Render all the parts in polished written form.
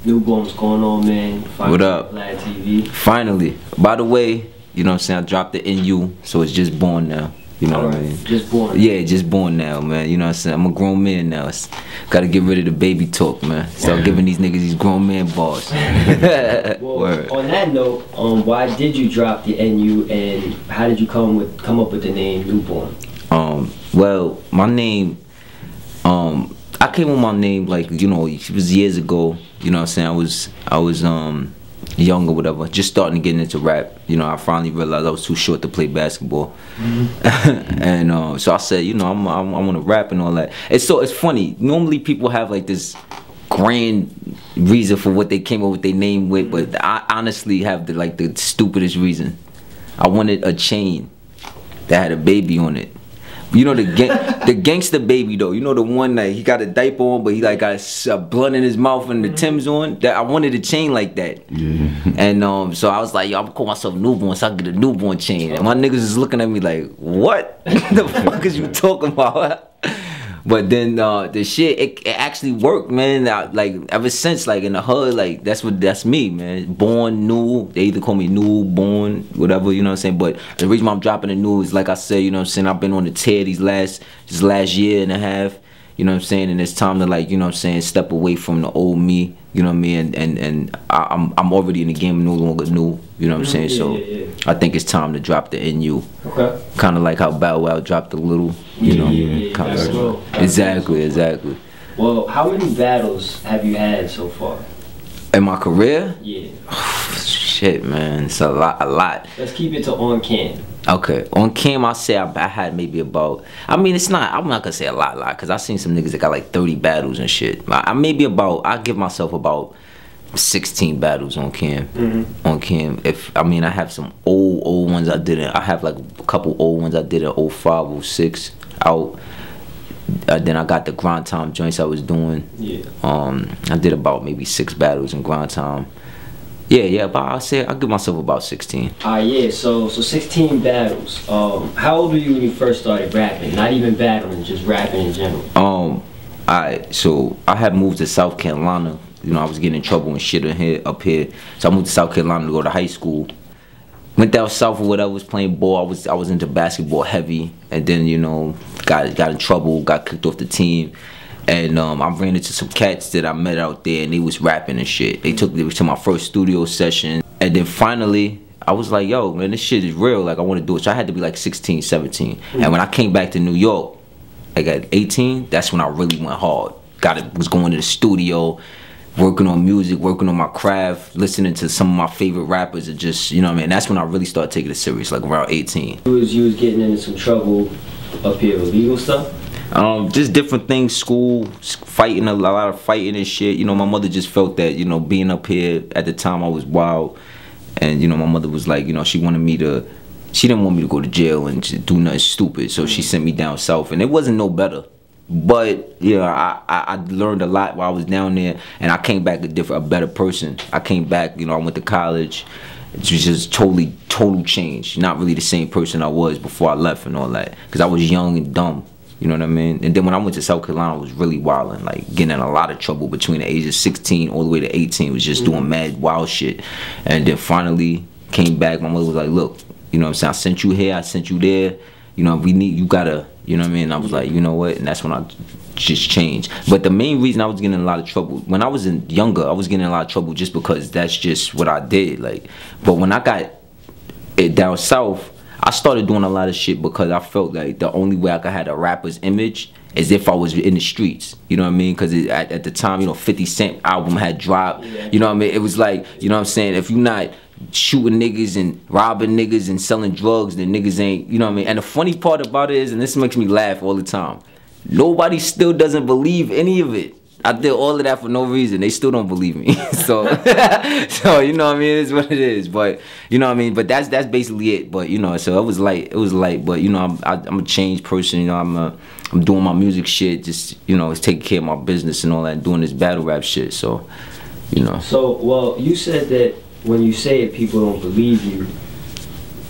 NuBorn, what's going on, man? What up? Vlad TV. Finally. By the way, you know what I'm saying, I dropped the NU, so it's just born now. You know what I mean? Just born. Yeah, just born now, man. You know what I'm saying? I'm a grown man now. Gotta get rid of the baby talk, man. Start giving these niggas these grown man bars. Well, on that note, why did you drop the NU, and how did you come up with the name NuBorn? Well, my name, I came with my name, like, you know, it was years ago. You know what I'm saying? I was young or whatever, just starting to get into rap. You know, I finally realized I was too short to play basketball. And so I said, you know, I want to rap and all that. It's funny. Normally people have like this grand reason for what they came up with their name with, but I honestly have the stupidest reason. I wanted a chain that had a baby on it. You know the gangster baby though. You know the one that he got a diaper on, but he like got a blunt in his mouth and the Tim's on. That I wanted a chain like that. Yeah. And so I was like, yo, I'm call myself NuBorn, so I get a NuBorn chain. And my niggas is looking at me like, what the fuck is you talking about? But then the shit, it actually worked, man. Like ever since, like in the hood, like that's me, man. Born new, they either call me NuBorn, whatever, you know what I'm saying. But the reason why I'm dropping the new is, like I said, you know what I'm saying, I've been on the tear this last year and a half, you know what I'm saying, and it's time to, like, you know what I'm saying, step away from the old me, you know what I mean, and I'm already in the game, no longer new, you know what I'm saying. So I think it's time to drop the NU. Okay. Kind of like how Bow Wow dropped the little, you know. Kinda exactly. Well, how many battles have you had so far? In my career? Yeah. Shit, man, it's a lot. Let's keep it to on cam. Okay, on cam I say I had maybe about, I mean, I'm not gonna say a lot, because I seen some niggas that got like 30 battles and shit. I give myself about 16 battles on cam. On cam. I have some old ones I have like a couple old ones I did in 05, 06 out. Then I got the grind time joints I was doing. Yeah. I did about maybe 6 battles in grind time. Yeah, but I'll give myself about 16. Yeah, so 16 battles. How old were you when you first started rapping? Not even battling, just rapping in general. So I had moved to South Carolina. You know, I was getting in trouble and shit up here. So I moved to South Carolina to go to high school. Went down south or whatever, was playing ball. I was into basketball heavy, and then, you know, got in trouble, got kicked off the team. And I ran into some cats that I met out there, and they was rapping and shit. They took me to my first studio session, and then finally I was like, yo, man, this shit is real, like I want to do it. So I had to be like 16, 17. And when I came back to New York, like at 18, that's when I really went hard. Was going to the studio, working on music, working on my craft, listening to some of my favorite rappers, and just, you know what I mean, that's when I really started taking it serious, like around 18. You was getting into some trouble up here with legal stuff? Just different things, school, fighting, a lot of fighting and shit. You know, my mother just felt that, you know, being up here at the time I was wild. And, you know, my mother was like, you know, she didn't want me to go to jail and do nothing stupid. So she sent me down south, and it wasn't no better. But, you know, I learned a lot while I was down there, and I came back a better person. I came back, you know, I went to college. It was just total change. Not really the same person I was before I left and all that. Because I was young and dumb. You know what I mean? And then when I went to South Carolina, I was really wilding, like getting in a lot of trouble between the ages of 16 all the way to 18. Was just doing mad wild shit. And then finally came back. My mother was like, look, you know what I'm saying? I sent you here, I sent you there. You know, you gotta, you know what I mean? And I was like, you know what? And that's when I just changed. But the main reason I was getting in a lot of trouble, when I was younger, I was getting in a lot of trouble just because that's just what I did. Like, but when I got it down south, I started doing a lot of shit because I felt like the only way I could have a rapper's image is if I was in the streets. You know what I mean? Because at the time, you know, 50 Cent album had dropped. You know what I mean? It was like, you know what I'm saying? If you're not shooting niggas and robbing niggas and selling drugs, then niggas ain't, you know what I mean? And the funny part about it is, and this makes me laugh all the time, nobody still doesn't believe any of it. I did all of that for no reason. They still don't believe me. So, you know what I mean? It's what it is. But you know what I mean? But that's basically it. But you know, so it was light. But you know, I'm a changed person. You know, I'm doing my music shit. Just, you know, it's taking care of my business and all that. Doing this battle rap shit. So, you know. So, well, you said that when you say it, people don't believe you.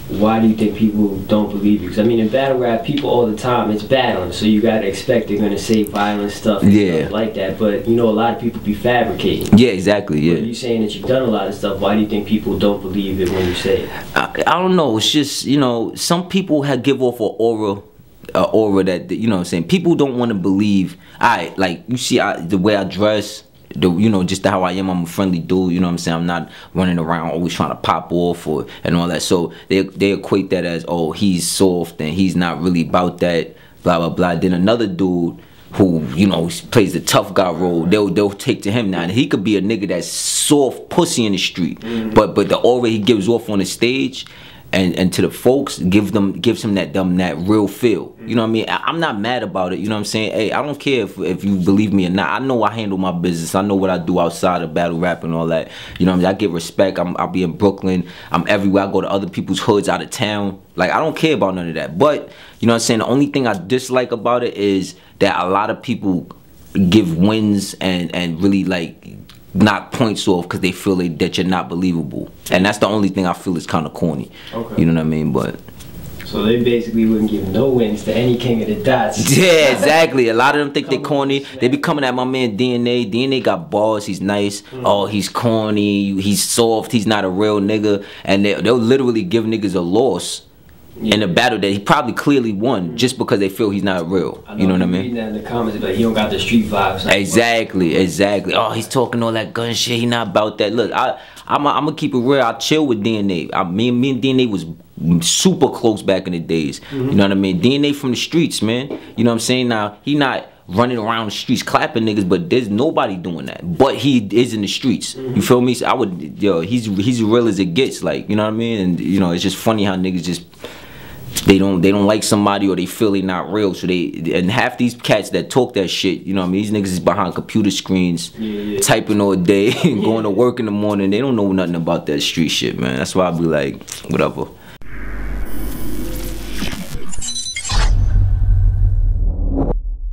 why do you think people don't believe you? Because I mean, in battle rap, people all the time, it's battling, so you gotta expect they're gonna say violent stuff and stuff like that. But you know, a lot of people be fabricating. Yeah, exactly. Yeah. You saying that you've done a lot of stuff. Why do you think people don't believe it when you say it? I don't know. It's just, you know, some people give off an aura that, you know what I'm saying, people don't want to believe. Like you see the way I dress, you know, just how I am. I'm a friendly dude, you know what I'm saying. I'm not running around always trying to pop off and all that. So they equate that as, oh, he's soft and he's not really about that, blah blah blah. Then another dude who, you know, plays the tough guy role, they'll take to him now. And he could be a nigga that's soft pussy in the street, but the aura he gives off on the stage and to the folks gives him that real feel. You know what I mean? I'm not mad about it. You know what I'm saying? Hey, I don't care if you believe me or not. I know I handle my business. I know what I do outside of battle rap and all that. You know what I mean? I get respect. I'll be in Brooklyn. I'm everywhere. I go to other people's hoods out of town. Like, I don't care about none of that. But, you know what I'm saying? The only thing I dislike about it is that a lot of people give wins and really, like, knock points off because they feel that you're not believable. And that's the only thing I feel is kind of corny. Okay. You know what I mean? But so they basically wouldn't give no wins to any king of the dots. Yeah, exactly. A lot of them think they corny. They be coming at my man DNA. DNA got bars. He's nice. Oh, he's corny. He's soft. He's not a real nigga. And they'll literally give niggas a loss in a battle that he probably clearly won just because they feel he's not real. You know what I mean? Reading that in the comments, but he don't got the street vibes. Exactly. Oh, he's talking all that gun shit. He not about that. Look, I'm gonna keep it real. I chill with DNA. Me and DNA was super close back in the days. You know what I mean? DNA from the streets, man. You know what I'm saying? Now he not running around the streets clapping niggas, but there's nobody doing that. But he is in the streets. You feel me? So he's as real as it gets. Like, you know what I mean? And you know, it's just funny how niggas just they don't like somebody or they feel they not real. So and half these cats that talk that shit, you know what I mean? These niggas is behind computer screens, typing all day and going to work in the morning. They don't know nothing about that street shit, man. That's why I be like, whatever.